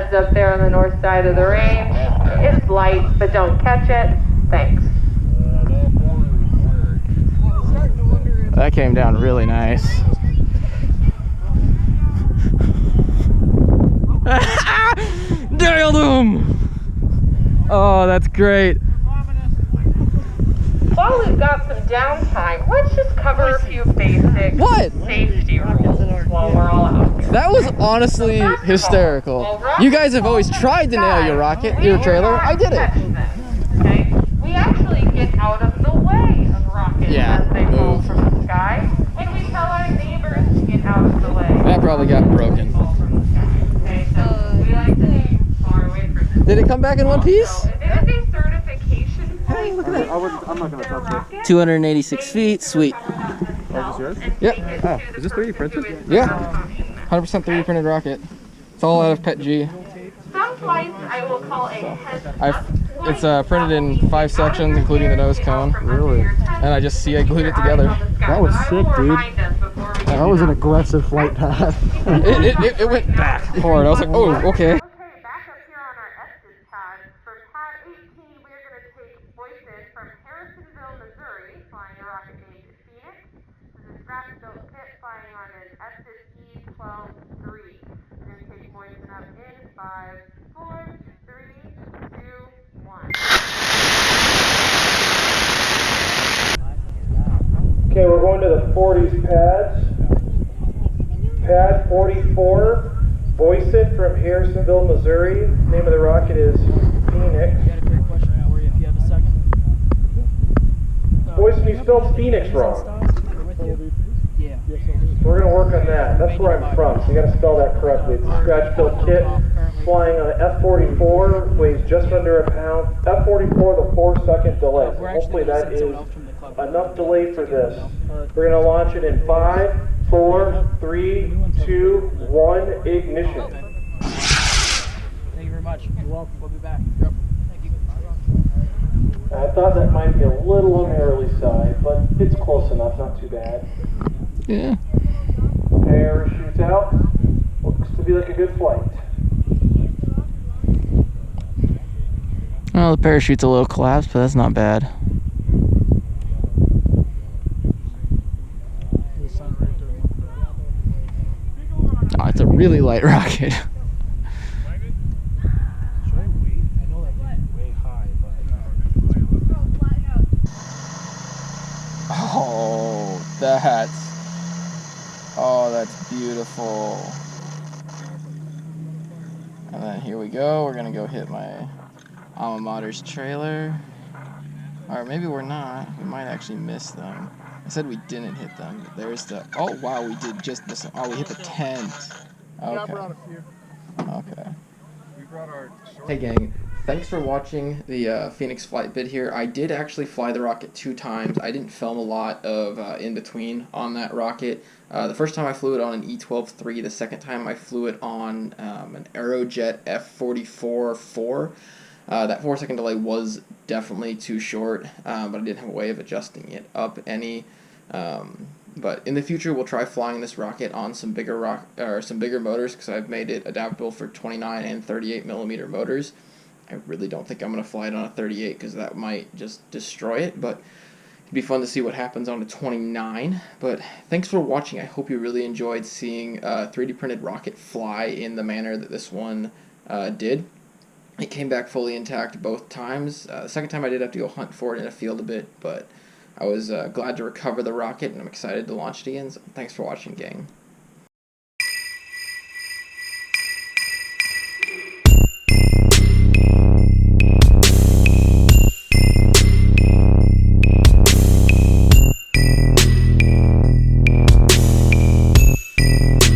heads up there on the north side of the range. It's light, but don't catch it. Thanks. That came down really nice. Nailed him! Oh, that's great. While we've got some downtime, let's just cover a few basic safety rules while we're all out here. That was honestly hysterical. You guys have always tried to nail your rocket, your trailer. I did it. Okay? We actually get out of the way of rockets as they fall from the sky, and we tell our neighbors to get out of the way. That probably got broken. Okay, so we like to be far away from them. Did it come back in one piece? It is a certification. Hey, look at that. I'm not going to touch it. 286 feet, sweet. Oh, is this yours? Yep. Oh, is this 3D printed? Yeah. 100% 3D printed rocket. It's all out of PETG. Some flights I will call a heads-up. It's printed in 5 sections, including the nose cone. Really? And I just glued it together. That was sick, dude. That was an aggressive flight path. it went back forward. I was like, oh, okay. Okay, back up here on our Estes pad. For pad 18, we are going to take Boyson from Harrisonville, Missouri, flying a rocket named Phoenix. This is a scratch-built kit flying on an Estes E-12-3. We're going to take Boyson up in 5, 4, 3, 2, 1. Okay, we're going to the 40s pads. Pad 44, Boyson from Harrisonville, Missouri. Name of the rocket is Phoenix. I got a quick question for you if you have a second. Boyson, you spelled Phoenix wrong. Yeah. We're going to work on that. That's where I'm from, so you got to spell that correctly. It's a scratch-built kit flying on an F-44, weighs just under a pound. F-44 with a 4-second delay. So hopefully that is enough delay for this. We're going to launch it in 5, 4, 3, 2, 1, ignition. Thank you very much. You're welcome. We'll be back. Yep. Thank you. I thought that might be a little on the early side, but it's close enough, not too bad. Yeah. Parachutes out. Looks to be like a good flight. Well, the parachute's a little collapsed, but that's not bad. Oh, it's a really light rocket. Oh, that's beautiful. And then here we go. We're gonna go hit my alma mater's trailer. Or maybe we're not. We might actually miss them. I said we didn't hit them, but there's the... Oh, wow, we did just miss them. Oh, we hit the tent. Okay. Yeah, I brought a few. Okay. We brought our short... Hey, gang. Thanks for watching the Phoenix flight vid here. I did actually fly the rocket 2 times. I didn't film a lot of in-between on that rocket. The first time I flew it on an E-12-3. The second time I flew it on an Aerojet F-44-4. That 4-second delay was definitely too short, but I didn't have a way of adjusting it up any. But in the future, we'll try flying this rocket on some bigger motors, because I've made it adaptable for 29 and 38 millimeter motors. I really don't think I'm going to fly it on a 38 because that might just destroy it, but it'd be fun to see what happens on a 29. But thanks for watching. I hope you really enjoyed seeing a 3D printed rocket fly in the manner that this one did. It came back fully intact both times. The second time I did have to go hunt for it in a field a bit, but I was glad to recover the rocket, and I'm excited to launch it again. So thanks for watching, gang.